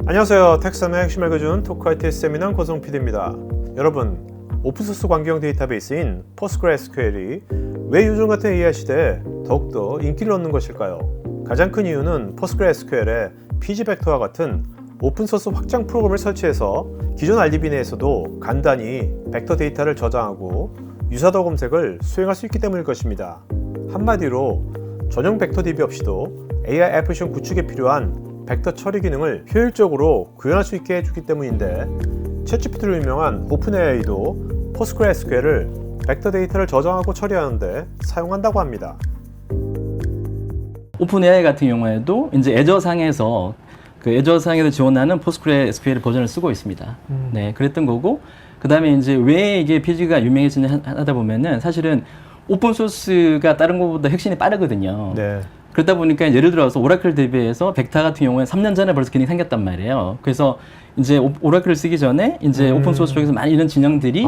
안녕하세요. 텍삼의 핵심 알려준 토크IT 세미나 고성 PD입니다. 여러분, 오픈소스 관계형 데이터베이스인 PostgreSQL이 왜 요즘 같은 AI 시대에 더욱더 인기를 얻는 것일까요? 가장 큰 이유는 PostgreSQL에 pgvector와 같은 오픈소스 확장 프로그램을 설치해서 기존 RDB 내에서도 간단히 벡터 데이터를 저장하고 유사도 검색을 수행할 수 있기 때문일 것입니다. 한마디로 전용 벡터 DB 없이도 AI 애플리케이션 구축에 필요한 벡터 처리 기능을 효율적으로 구현할 수 있게 해주기 때문인데, 챗GPT로 유명한 오픈AI도 PostgreSQL을 벡터 데이터를 저장하고 처리하는데 사용한다고 합니다. 오픈AI 같은 경우에도 이제 애저상에서 지원하는 PostgreSQL 버전을 쓰고 있습니다. 네, 그랬던 거고, 그 다음에 이제 왜 이게 PG가 유명해지냐 하다 보면은 사실은 오픈소스가 다른 것보다 혁신이 빠르거든요. 네. 그러다 보니까 예를 들어서 오라클 DB에서 벡터 같은 경우에 3년 전에 벌써 기능이 생겼단 말이에요. 그래서 이제 오라클을 쓰기 전에 이제 오픈소스 쪽에서 많이 이런 진영들이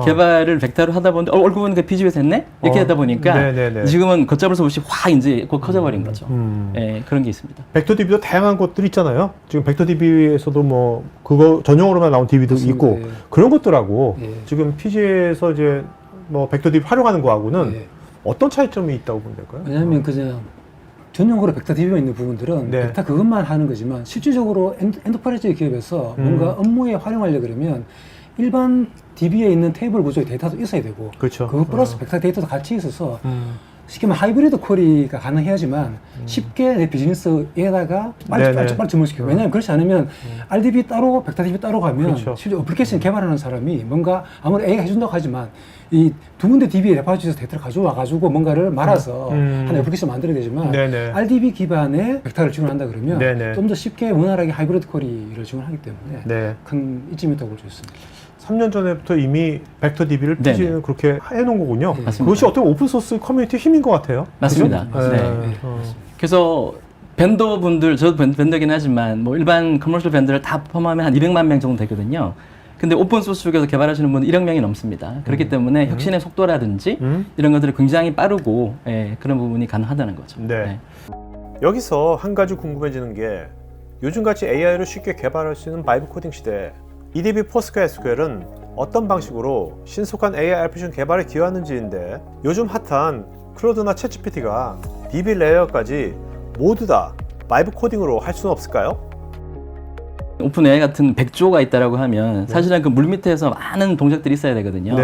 개발을 벡터로 하다 보는데 얼굴 보니까 PG에서 했네? 이렇게 하다 보니까 네네네. 지금은 걷잡을 수 없이 확 이제 곧 커져버린 거죠. 예, 그런 게 있습니다. 벡터 DB도 다양한 것들이 있잖아요. 지금 벡터 DB에서도 뭐 그거 전용으로만 나온 DB도 있고 그런 것들하고 지금 PG에서 이제 뭐 벡터 DB 활용하는 거하고는 어떤 차이점이 있다고 보면 될까요? 왜냐하면 그냥 전용으로 벡터 DB가 있는 부분들은 벡터 그것만 하는 거지만 실질적으로 엔터프라이즈 기업에서 뭔가 업무에 활용하려고 그러면 일반 DB에 있는 테이블 구조의 데이터도 있어야 되고, 그렇죠. 그거 플러스 벡터 데이터도 같이 있어서 쉽게 말하면 하이브리드 쿼리가 가능해야지만 쉽게 내 비즈니스에다가 빨리 접목시켜요. 왜냐하면 그렇지 않으면 RDB 따로 벡터 DB 따로 가면 실제 어플리케이션 개발하는 사람이 뭔가 아무리 AI가 해준다고 하지만 이 두 군데 DB 레파지에서 데이터를 가져와 가지고 뭔가를 말아서 하나의 어플리케이션 만들어야 되지만 RDB 기반의 벡터를 지원한다 그러면 좀 더 쉽게 원활하게 하이브리드 쿼리를 지원하기 때문에 큰 이점이 있다고 볼 수 있습니다. 3년 전부터 이미 벡터 DB를 PG는 그렇게 해놓은 거군요. 맞습니다. 그것이 어떻게 오픈소스 커뮤니티의 힘인 것 같아요. 맞습니다. 그죠? 네. 그래서 벤더분들, 저도 벤더긴 하지만 뭐 일반 커머셜 벤더를 다 포함하면 한 200만 명 정도 되거든요. 근데 오픈소스 쪽에서 개발하시는 분은 1억 명이 넘습니다. 그렇기 때문에 혁신의 속도라든지 이런 것들이 굉장히 빠르고 그런 부분이 가능하다는 거죠. 네. 여기서 한 가지 궁금해지는 게, 요즘같이 AI를 쉽게 개발할 수 있는 바이브 코딩 시대에 EDB PostgreSQL은 어떤 방식으로 신속한 AI 애플리케이션 개발에 기여하는지인데, 요즘 핫한 클로드나 챗GPT가 DB 레이어까지 모두 다 바이브 코딩으로 할 수는 없을까요? 오픈AI 같은 100조가 있다라고 하면 사실은 그 물밑에서 많은 동작들이 있어야 되거든요.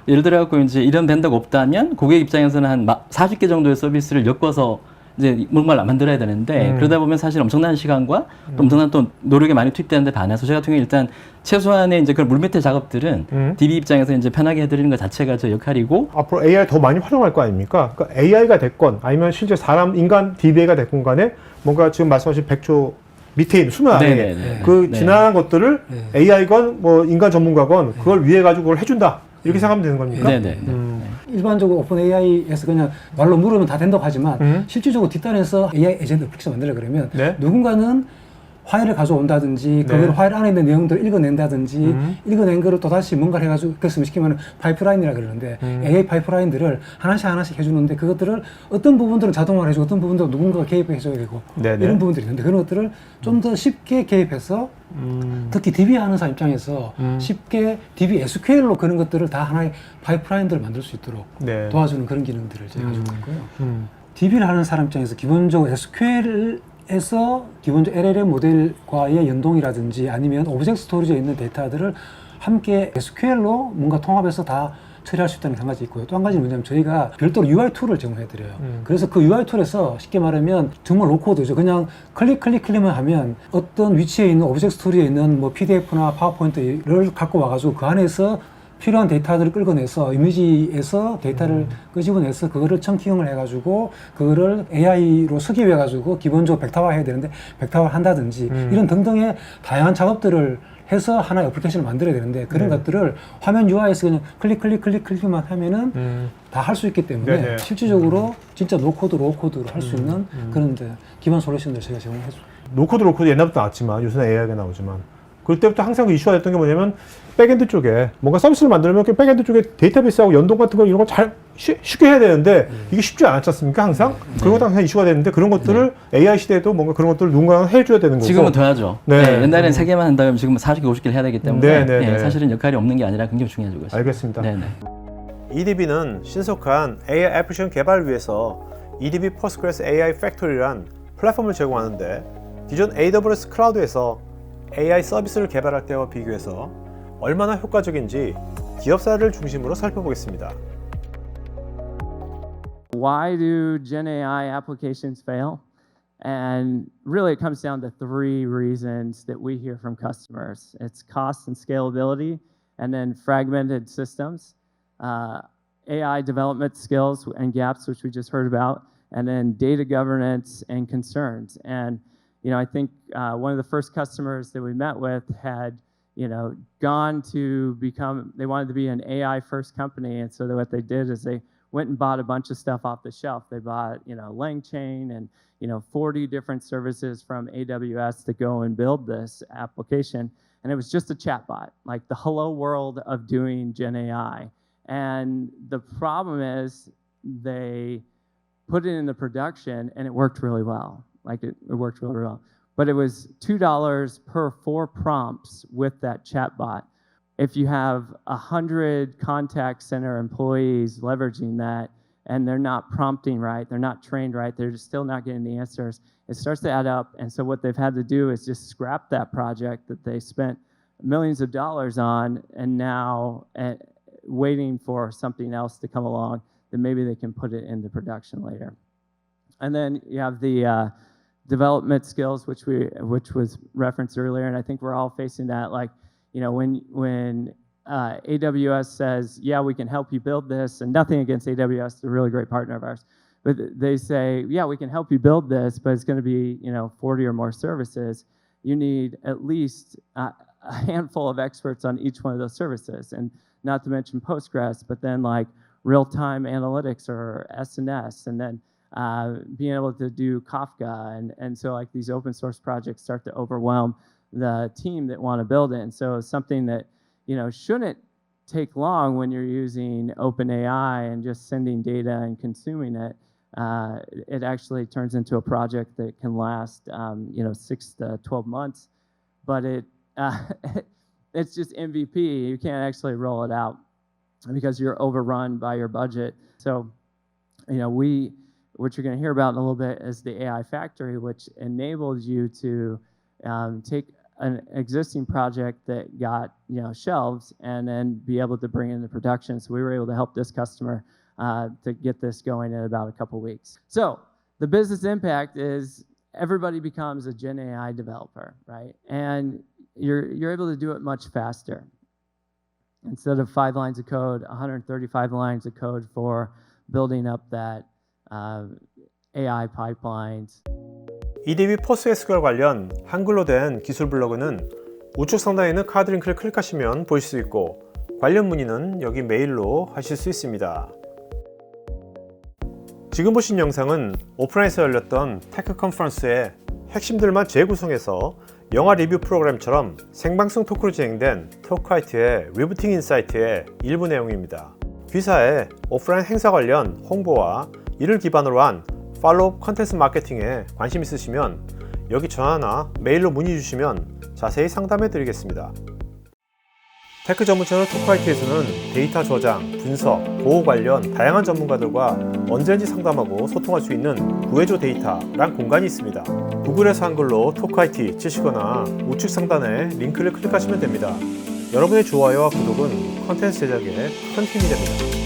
예를 들어 갖고 이제 이런 벤더가 없다면 고객 입장에서는 한 40개 정도의 서비스를 엮어서 이제 뭔가를 만들어야 되는데, 그러다 보면 사실 엄청난 시간과 또 엄청난 또 노력이 많이 투입되는데 반해서 저희 같은 경우에 일단 최소한의 이제 그런 물밑의 작업들은 DB 입장에서 이제 편하게 해드리는 것 자체가 저 역할이고, 앞으로 AI 더 많이 활용할 거 아닙니까? 그러니까 AI가 됐건 아니면 실제 인간 DBA가 됐건 간에 뭔가 지금 말씀하신 100조 밑에 있는 수면 안에 지나간 것들을 AI건 뭐 인간 전문가건 그걸 위해 가지고 그걸 해준다, 이렇게 생각하면 되는 겁니까? 일반적으로 오픈 AI에서 그냥 말로 물으면 다 된다고 하지만 실질적으로 뒷단에서 AI 에이전트 어플리케이션 만들려 그러면 누군가는 파일을 가져온다든지 그걸 파일 안에 있는 내용들을 읽어낸다든지 읽어낸 거를 또다시 뭔가를 해가지고, 그래서 쉽게 말하면 파이프라인이라 그러는데 AI 파이프라인들을 하나씩 해주는데, 그것들을 어떤 부분들은 자동화를 해주고 어떤 부분들은 누군가가 개입을 해줘야 되고 이런 부분들이 있는데, 그런 것들을 좀 더 쉽게 개입해서 특히 DB 하는 사람 입장에서 쉽게 DB SQL로 그런 것들을 다 하나의 파이프라인들을 만들 수 있도록 도와주는 그런 기능들을 제가 가지고 있고요. DB를 하는 사람 입장에서 기본적으로 SQL에서 기본적으로 LLM 모델과의 연동이라든지 아니면 오브젝트 스토리지에 있는 데이터들을 함께 SQL로 뭔가 통합해서 다 처리할 수 있다는 게 한 가지 있고요. 또 한 가지는 뭐냐면 저희가 별도로 UI 툴을 제공해드려요. 그래서 그 UI 툴에서 쉽게 말하면 정말 로코드죠. 그냥 클릭만 하면 어떤 위치에 있는 오브젝트 스토리에 있는 뭐 PDF나 파워포인트를 갖고 와가지고 그 안에서 필요한 데이터들을 끌어내서 이미지에서 데이터를 끄집어내서 그거를 청킹을 해가지고 그거를 AI로 습입해가지고 기본적으로 벡터화 해야 되는데 벡터화를 한다든지 이런 등등의 다양한 작업들을 해서 하나의 어플리케이션을 만들어야 되는데, 그런 것들을 화면 UI에서 그냥 클릭만 하면은 다 할 수 있기 때문에 실질적으로 진짜 노코드, 로우코드로 할 수 있는 그런 기반 솔루션들을 제가 제공해줘. 노코드, 로코드 옛날부터 나왔지만 요새는 AI가 나오지만, 그때부터 항상 그 이슈가 됐던 게 뭐냐면 백엔드 쪽에 뭔가 서비스를 만들면 그 백엔드 쪽에 데이터베이스하고 연동 같은 거 이런 거 잘 쉽게 해야 되는데 이게 쉽지 않았지 않습니까? 항상 그런 것도 항상 이슈가 되는데 그런 것들을 AI 시대에도 뭔가 그런 것들을 누군가 해줘야 되는 거고. 지금은 더 하죠. 네. 네, 옛날에는 3개만 한다면 지금 40개, 50개를 해야 되기 때문에 네. 사실은 역할이 없는 게 아니라 굉장히 중요해지고 있습니다. 알겠습니다. 네네. EDB는 신속한 AI 애플리케이션 개발을 위해서 EDB Postgres AI Factory란 플랫폼을 제공하는데 기존 AWS 클라우드에서 AI 서비스를 개발할 때와 비교해서 얼마나 효과적인지 기업사를 중심으로 살펴보겠습니다. Why do Gen AI applications fail? And really, it comes down to 3 reasons that we hear from customers. It's cost and scalability, and then fragmented systems, AI development skills and gaps, which we just heard about, and then data governance and concerns. And I think one of the first customers that we met with had gone to become, they wanted to be an AI first company. And so what they did is they went and bought a bunch of stuff off the shelf. They bought, LangChain and, 40 different services from AWS to go and build this application. And it was just a chatbot, like the hello world of doing Gen AI. And the problem is they put it into production and it worked really well. Like it worked really well. But it was $2 per 4 prompts with that chatbot. If you have 100 contact center employees leveraging that and they're not prompting right, they're not trained right, they're still not getting the answers, it starts to add up. And so what they've had to do is just scrap that project that they spent millions of dollars on and now waiting for something else to come along that maybe they can put it into production later. And then you have the development skills, which was referenced earlier, and I think we're all facing that. Like, when AWS says, yeah, we can help you build this, and nothing against AWS, they're a really great partner of ours, but they say, yeah, we can help you build this, but it's going to be 40 or more services. You need at least a handful of experts on each one of those services, and not to mention Postgres, but then like real-time analytics or SNS, and then being able to do Kafka, and so like these open source projects start to overwhelm the team that want to build it. And so it's something that shouldn't take long when you're using OpenAI and just sending data and consuming it. It actually turns into a project that can last 6 to 12 months, but it's just MVP. You can't actually roll it out because you're overrun by your budget. So what you're going to hear about in a little bit is the AI Factory, which enables you to take an existing project that got shelves and then be able to bring it into production. So we were able to help this customer to get this going in about a couple weeks. So the business impact is everybody becomes a Gen AI developer, right? And you're able to do it much faster. Instead of 5 lines of code, 135 lines of code for building up that AI pipelines. EDB PostgreSQL 관련 한글로 된 기술 블로그는 우측 상단에 있는 카드 링크를 클릭하시면 보실 수 있고 관련 문의는 여기 메일로 하실 수 있습니다. 지금 보신 영상은 오프라인에서 열렸던 테크 컨퍼런스의 핵심들만 재구성해서 영화 리뷰 프로그램처럼 생방송 토크로 진행된 토크하이트의 리부팅 인사이트의 일부 내용입니다. 귀사의 오프라인 행사 관련 홍보와 이를 기반으로 한 팔로업 컨텐츠 마케팅에 관심 있으시면 여기 전화나 메일로 문의 주시면 자세히 상담해 드리겠습니다. 테크 전문 채널 토크하이트에서는 데이터 저장, 분석, 보호 관련 다양한 전문가들과 언제든지 상담하고 소통할 수 있는 구해줘 데이터란 공간이 있습니다. 구글에서 한글로 토크하이트 치시거나 우측 상단에 링크를 클릭하시면 됩니다. 여러분의 좋아요와 구독은 컨텐츠 제작에 큰 힘이 됩니다.